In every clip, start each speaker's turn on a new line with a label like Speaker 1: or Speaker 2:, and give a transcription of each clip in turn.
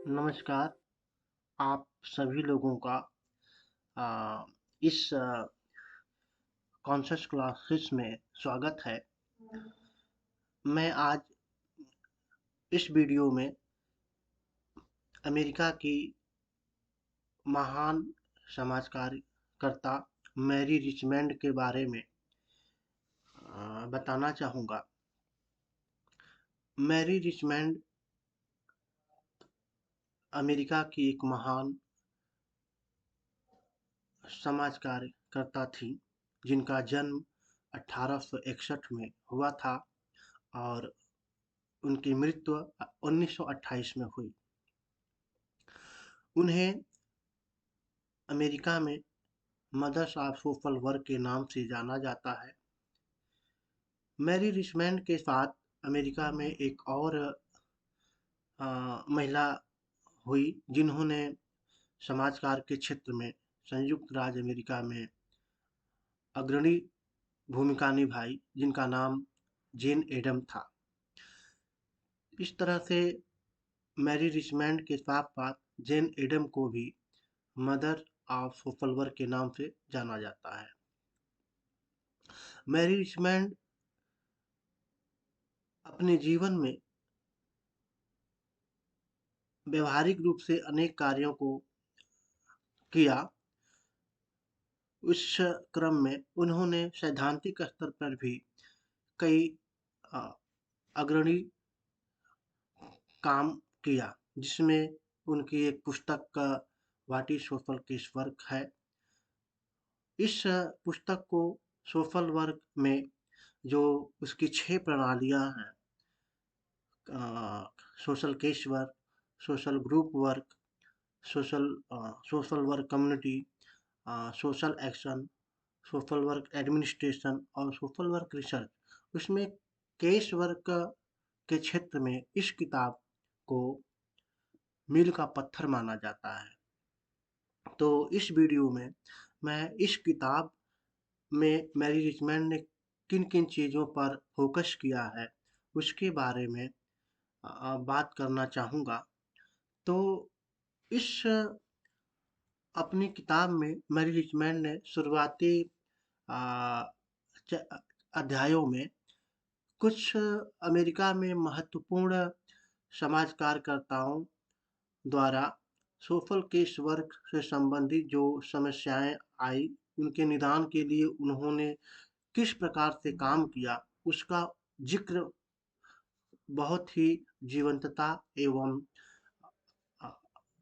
Speaker 1: नमस्कार, आप सभी लोगों का इस कॉन्शस क्लासेस में स्वागत है। मैं आज इस वीडियो में अमेरिका की महान समाज कार्यकर्ता मैरी रिचमंड के बारे में बताना चाहूँगा। मैरी रिचमंड अमेरिका की एक महान समाज कार्यकर्ता थी, जिनका जन्म 1861 में हुआ था और उनकी मृत्यु 1928 में हुई। उन्हें अमेरिका में मदर्स ऑफ सोशल वर्क के नाम से जाना जाता है। मैरी रिचमंड के साथ अमेरिका में एक और महिला हुई, जिन्होंने समाज कार्य के क्षेत्र में संयुक्त राज्य अमेरिका में अग्रणी भूमिका निभाई, जिनका नाम जेन एडम था। इस तरह से मैरी रिचमंड के साथ साथ जेन एडम को भी मदर ऑफ सोशल वर्क के नाम से जाना जाता है। मैरी रिचमंड अपने जीवन में व्यवहारिक रूप से अनेक कार्यों को किया। उस क्रम में उन्होंने सैद्धांतिक स्तर पर भी कई अग्रणी काम किया, जिसमें उनकी एक पुस्तक का what is social case work है। इस पुस्तक को सोशल वर्क में जो उसकी 6 प्रणालियाँ हैं, social case work, social group work, social work community, social action, social work administration और सोशल वर्क रिसर्च, उसमें केस वर्क के क्षेत्र में इस किताब को मील का पत्थर माना जाता है। तो इस वीडियो में मैं इस किताब में मैरी रिचमंड ने किन किन चीज़ों पर फोकस किया है, उसके बारे में बात करना चाहूँगा। तो इस अपनी किताब में मैरी रिचमंड ने शुरुआती अध्यायों में कुछ अमेरिका में महत्वपूर्ण समाज कार्यकर्ताओं द्वारा सोशल केस वर्क से संबंधित जो समस्याएं आई, उनके निदान के लिए उन्होंने किस प्रकार से काम किया, उसका जिक्र बहुत ही जीवंतता एवं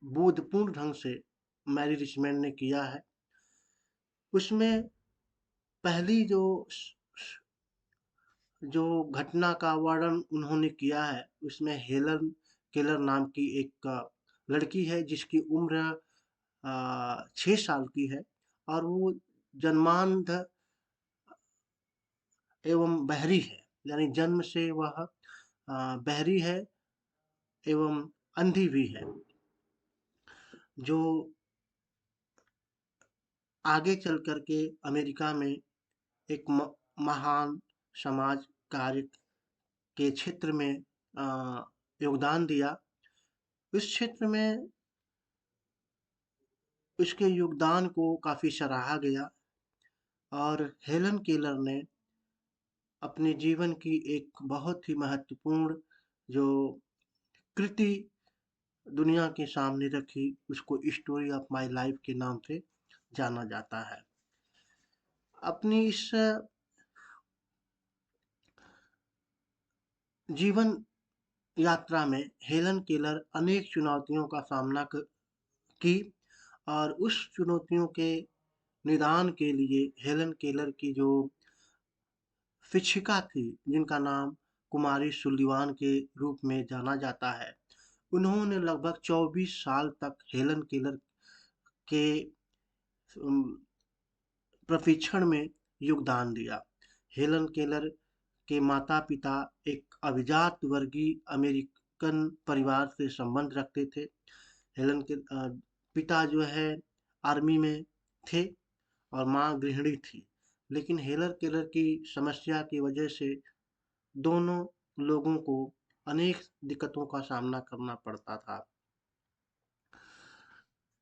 Speaker 1: बोधपूर्ण ढंग से मैरी रिचमंड ने किया है। उसमें पहली जो घटना का वर्णन उन्होंने किया है, उसमें हेलन केलर नाम की एक लड़की है, जिसकी उम्र 6 साल की है और वो जन्मांध एवं बहरी है, यानी जन्म से वह बहरी है एवं अंधी भी है, जो आगे चल कर के अमेरिका में एक महान समाज कार्य के क्षेत्र में योगदान दिया। इस क्षेत्र में इसके योगदान को काफ़ी सराहा गया और हेलन केलर ने अपने जीवन की एक बहुत ही महत्वपूर्ण जो कृति दुनिया के सामने रखी, उसको स्टोरी ऑफ माय लाइफ के नाम से जाना जाता है। अपनी इस जीवन यात्रा में हेलन केलर अनेक चुनौतियों का सामना की और उस चुनौतियों के निदान के लिए हेलन केलर की जो शिक्षिका थी, जिनका नाम कुमारी सुलिवान के रूप में जाना जाता है, उन्होंने लगभग 24 साल तक हेलन केलर के प्रशिक्षण में योगदान दिया। हेलन केलर के माता-पिता एक अभिजात वर्गीय अमेरिकन परिवार से संबंध रखते थे। हेलन के पिता जो है आर्मी में थे और माँ गृहिणी थी, लेकिन हेलन केलर की समस्या की वजह से दोनों लोगों को अनेक दिक्कतों का सामना करना पड़ता था।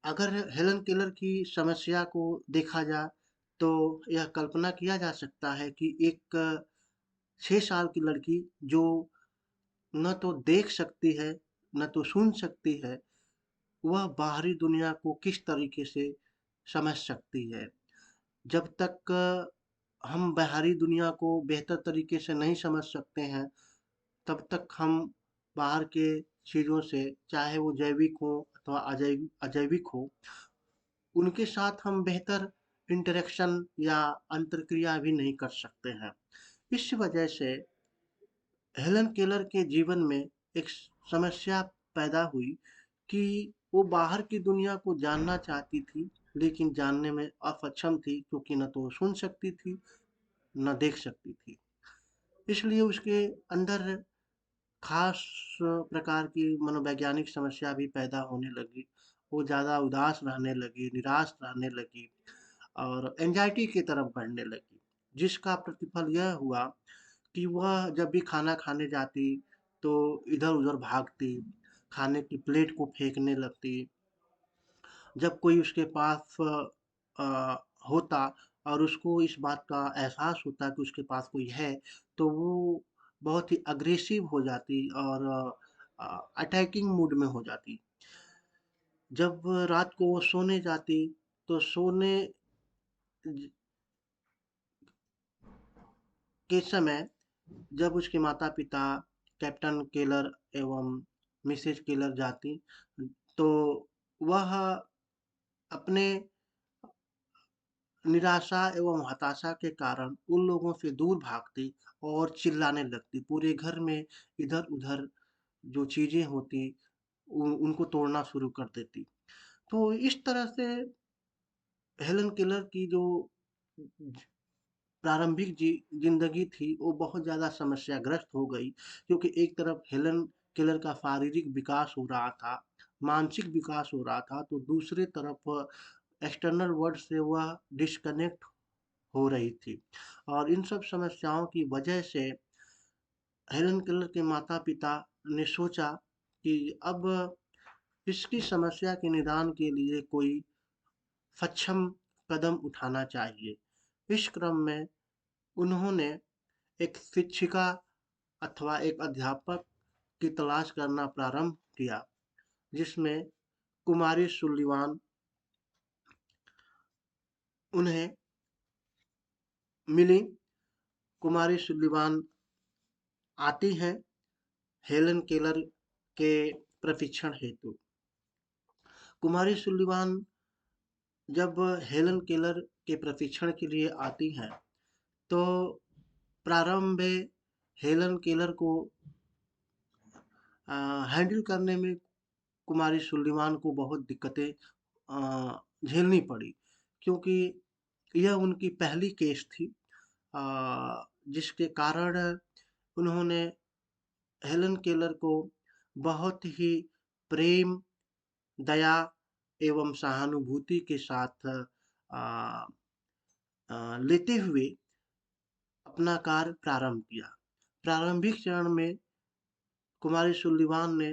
Speaker 1: अगर हेलन केलर की समस्या को देखा जाए, तो यह कल्पना किया जा सकता है कि एक 6 साल की लड़की जो न तो देख सकती है, न तो सुन सकती है, वह बाहरी दुनिया को किस तरीके से समझ सकती है। जब तक हम बाहरी दुनिया को बेहतर तरीके से नहीं समझ सकते हैं, तब तक हम बाहर के चीज़ों से, चाहे वो जैविक हो अथवा अजैविक हो, उनके साथ हम बेहतर इंटरेक्शन या अंतरक्रिया भी नहीं कर सकते हैं। इस वजह से हेलन केलर के जीवन में एक समस्या पैदा हुई कि वो बाहर की दुनिया को जानना चाहती थी, लेकिन जानने में असक्षम थी, क्योंकि न तो वो सुन सकती थी, न देख सकती थी। इसलिए उसके अंदर खास प्रकार की मनोवैज्ञानिक समस्या भी पैदा होने लगी। वो ज़्यादा उदास रहने लगी, निराश रहने लगी और एंग्ज़ायटी की तरफ बढ़ने लगी, जिसका प्रतिफल यह हुआ कि वह जब भी खाना खाने जाती, तो इधर-उधर भागती, खाने की प्लेट को फेंकने लगती। जब कोई उसके पास अ, होता और उसको इस बात का एहसास होता कि उसके पास कोई है, तो वो बहुत ही अग्रेसिव हो जाती और अटैकिंग मूड में हो जाती। जब रात को वो सोने जाती, तो सोने ज के समय जब उसके माता-पिता कैप्टन केलर एवं मिसेज़ केलर जातीं, तो वह अपने निराशा एवं हताशा के कारण उन लोगों से दूर भागती और चिल्लाने लगती। पूरे घर में इधर-उधर जो चीज़ें होती, उनको तोड़ना शुरू कर देती। तो इस तरह से हेलन केलर की जो प्रारंभिक ज़िंदगी थी, वो बहुत ज़्यादा समस्याग्रस्त हो गई, क्योंकि एक तरफ हेलन केलर का शारीरिक विकास हो रहा था, मानसिक विकास हो रहा था, तो दूसरी तरफ एक्सटर्नल वर्ल्ड से वह डिस्कनेक्ट हो रही थी। और इन सब समस्याओं की वजह से हेलन केलर के माता-पिता ने सोचा कि अब इसकी समस्या के निदान के लिए कोई सक्षम कदम उठाना चाहिए। इस क्रम में उन्होंने एक शिक्षिका अथवा एक अध्यापक की तलाश करना प्रारंभ किया, जिसमें कुमारी सुल्लिवान उन्हें मिली। कुमारी सुल्लिवान आती हैं हेलन केलर के प्रशिक्षण हेतु। कुमारी सुल्लिवान जब हेलन केलर के प्रशिक्षण के लिए आती हैं, तो प्रारंभ में हेलन केलर को हैंडल करने में कुमारी सुल्लिवान को बहुत दिक्कतें झेलनी पड़ी, क्योंकि यह उनकी पहली केस थी, जिसके कारण उन्होंने हेलन केलर को बहुत ही प्रेम, दया एवं सहानुभूति के साथ लेते हुए अपना कार्य प्रारंभ किया। प्रारंभिक चरण में कुमारी सुल्लिवान ने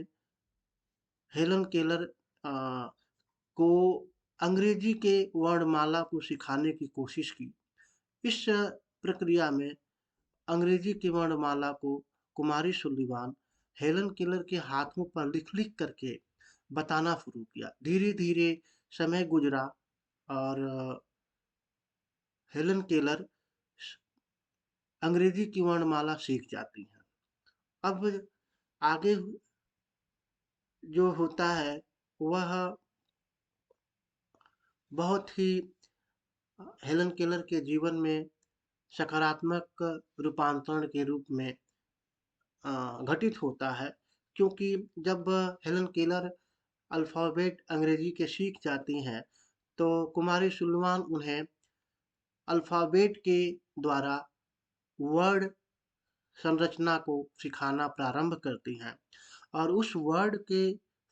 Speaker 1: हेलन केलर अ, को अंग्रेजी के वर्णमाला को सिखाने की कोशिश की। इस प्रक्रिया में अंग्रेजी की वर्णमाला को कुमारी सुल्लिवान हेलन केलर के हाथों पर लिख-लिख करके बताना शुरू किया। धीरे-धीरे समय गुजरा और हेलन केलर अंग्रेजी की वर्णमाला सीख जाती हैं। अब आगे जो होता है, वह बहुत ही हेलन केलर के जीवन में सकारात्मक रूपांतरण के रूप में घटित होता है, क्योंकि जब हेलन केलर अल्फ़ाबेट अंग्रेजी के सीख जाती हैं, तो कुमारी सुल्लिवान उन्हें अल्फ़ाबेट के द्वारा वर्ड संरचना को सिखाना प्रारंभ करती हैं और उस वर्ड के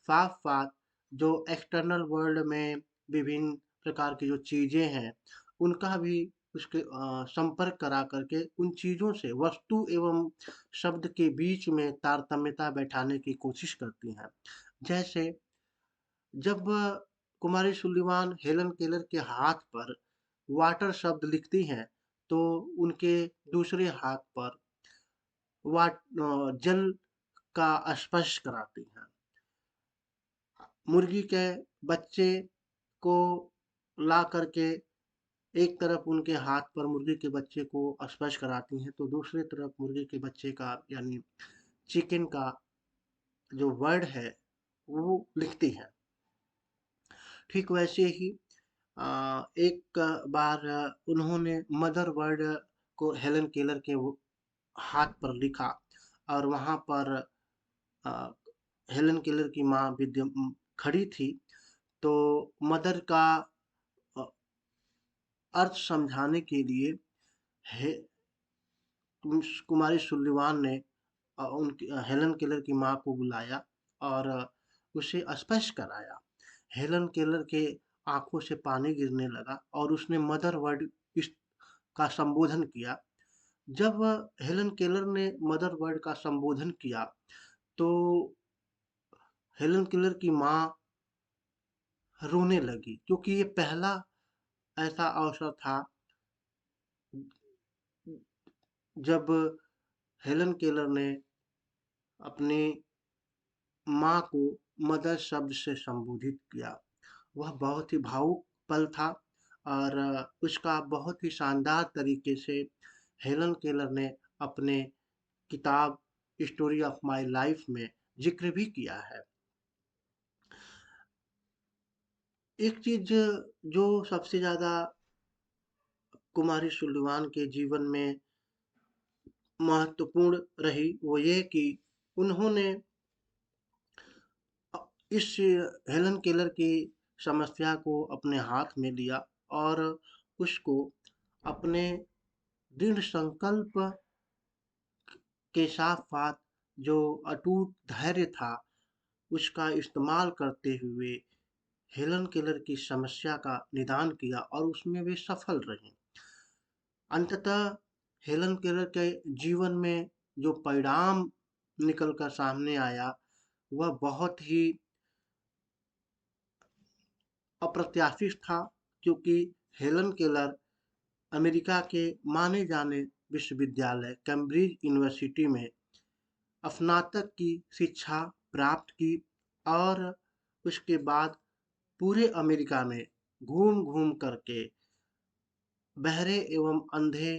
Speaker 1: साथ-साथ जो एक्सटर्नल वर्ल्ड में विभिन्न प्रकार की जो चीज़ें हैं, उनका भी उसके संपर्क करा कर के उन चीज़ों से वस्तु एवं शब्द के बीच में तारतम्यता बैठाने की कोशिश करती हैं। जैसे जब कुमारी सुल्लीवान हेलन केलर के हाथ पर वाटर शब्द लिखती हैं, तो उनके दूसरे हाथ पर जल का स्पर्श कराती हैं। मुर्गी के बच्चे को ला करके एक तरफ उनके हाथ पर मुर्गी के बच्चे को स्पर्श कराती हैं, तो दूसरी तरफ मुर्गी के बच्चे का यानी चिकन का जो वर्ड है वो लिखती हैं। ठीक वैसे ही एक बार उन्होंने मदर वर्ड को हेलन केलर के हाथ पर लिखा और वहाँ पर अ, हेलन केलर की माँ खड़ी थी, तो मदर का अ, अर्थ समझाने के लिए हे कुमारी सुल्लीवान ने उनकी हेलन केलर की माँ को बुलाया और उसे स्पष्ट कराया। हेलन केलर के आंखों से पानी गिरने लगा और उसने मदर वर्ड इस का संबोधन किया। जब हेलन केलर ने मदर वर्ड का संबोधन किया, तो हेलन केलर की माँ रोने लगी, क्योंकि ये पहला ऐसा अवसर था जब हेलन केलर ने अपनी माँ को मदर शब्द से संबोधित किया। वह बहुत ही भावुक पल था और उसका बहुत ही शानदार तरीके से हेलन केलर ने अपने किताब स्टोरी ऑफ माय लाइफ में जिक्र भी किया है। एक चीज जो सबसे ज्यादा कुमारी सुल्लीवान के जीवन में महत्वपूर्ण रही, वो ये कि उन्होंने इस हेलन केलर की समस्या को अपने हाथ में लिया और उसको अपने दृढ़ संकल्प के साथ साथ जो अटूट धैर्य था, उसका इस्तेमाल करते हुए हेलन केलर की समस्या का निदान किया और उसमें वे सफल रहीं। अंततः हेलन केलर के जीवन में जो परिणाम निकल कर सामने आया, वह बहुत ही अप्रत्याशित था, क्योंकि हेलन केलर अमेरिका के माने जाने विश्वविद्यालय कैम्ब्रिज यूनिवर्सिटी में स्नातक की शिक्षा प्राप्त की और उसके बाद पूरे अमेरिका में घूम घूम करके बहरे एवं अंधे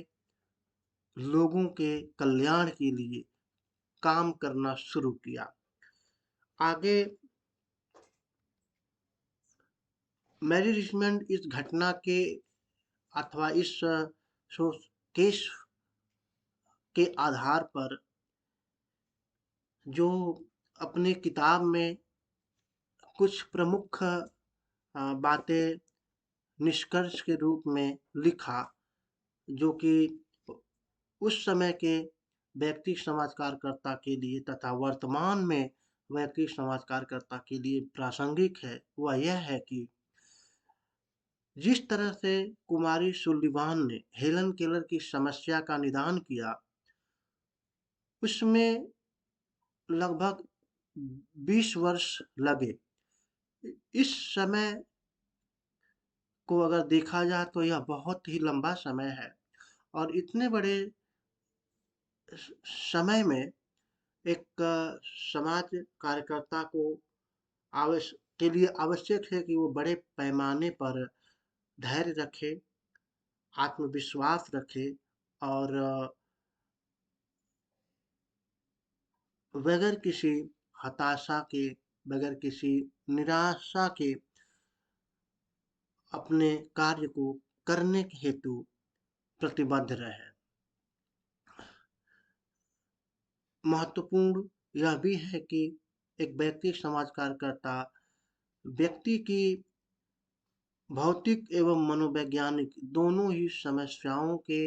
Speaker 1: लोगों के कल्याण के लिए काम करना शुरू किया। आगे मैरी रिचमंड इस घटना के अथवा इस केस के आधार पर जो अपने किताब में कुछ प्रमुख बातें निष्कर्ष के रूप में लिखा, जो कि उस समय के व्यक्ति समाज कार्यकर्ता के लिए तथा वर्तमान में व्यक्ति समाज कार्यकर्ता के लिए प्रासंगिक है, वह यह है कि जिस तरह से कुमारी सुल्लीवान ने हेलन केलर की समस्या का निदान किया, उसमें लगभग 20 वर्ष लगे। इस समय को अगर देखा जाए तो यह बहुत ही लंबा समय है और इतने बड़े समय में एक समाज कार्यकर्ता को के लिए आवश्यक है कि वो बड़े पैमाने पर धैर्य रखे, आत्मविश्वास रखे और बगैर किसी हताशा के, बगैर किसी निराशा के अपने कार्य को करने के हेतु प्रतिबद्ध रहे। महत्वपूर्ण यह भी है कि एक व्यक्ति समाज कार्यकर्ता व्यक्ति की भौतिक एवं मनोवैज्ञानिक दोनों ही समस्याओं के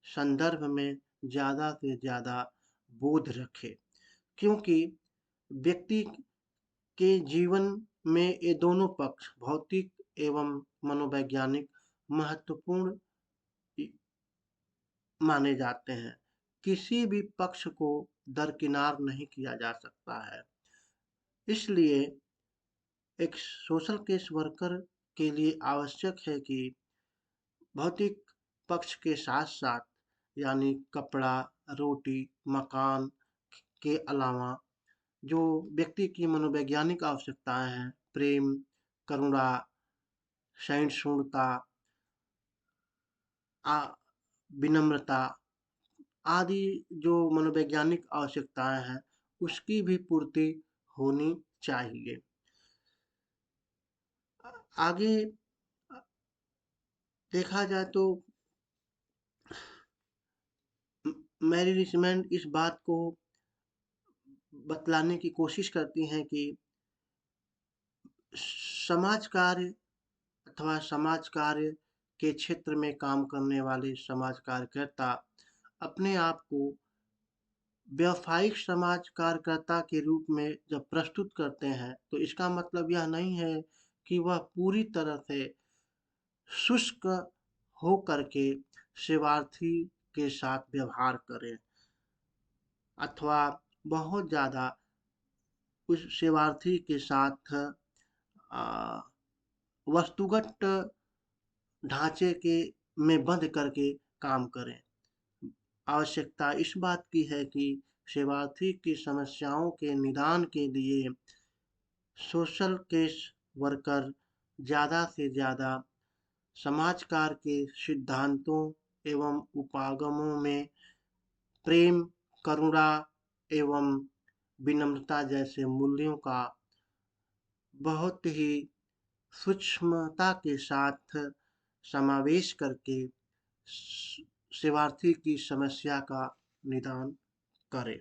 Speaker 1: संदर्भ में ज़्यादा से ज़्यादा बोध रखे, क्योंकि व्यक्ति के जीवन में ये दोनों पक्ष भौतिक एवं मनोवैज्ञानिक महत्वपूर्ण माने जाते हैं। किसी भी पक्ष को दरकिनार नहीं किया जा सकता है। इसलिए एक सोशल केस वर्कर के लिए आवश्यक है कि भौतिक पक्ष के साथ-साथ यानी कपड़ा, रोटी, मकान के अलावा जो व्यक्ति की मनोवैज्ञानिक आवश्यकताएँ हैं, प्रेम, करुणा, सहिष्णुता, आ विनम्रता आदि जो मनोवैज्ञानिक आवश्यकताएँ हैं, उसकी भी पूर्ति होनी चाहिए। आगे देखा जाए तो मैरी रिचमंड इस बात को बतलाने की कोशिश करती हैं कि समाज कार्य अथवा समाज कार्य के क्षेत्र में काम करने वाले समाज कार्यकर्ता अपने आप को व्यावसायिक समाज कार्यकर्ता के रूप में जब प्रस्तुत करते हैं, तो इसका मतलब यह नहीं है कि वह पूरी तरह से शुष्क होकर के सेवार्थी के साथ व्यवहार करें अथवा बहुत ज़्यादा उस सेवार्थी के साथ अ, वस्तुगत ढाँचे के में बंध करके काम करें। आवश्यकता इस बात की है कि सेवार्थी की समस्याओं के निदान के लिए सोशल केस वर्कर ज़्यादा से ज़्यादा समाज कार्य के सिद्धांतों एवं उपागमों में प्रेम, करुणा एवं विनम्रता जैसे मूल्यों का बहुत ही सूक्ष्मता के साथ समावेश करके सेवार्थी की समस्या का निदान करें।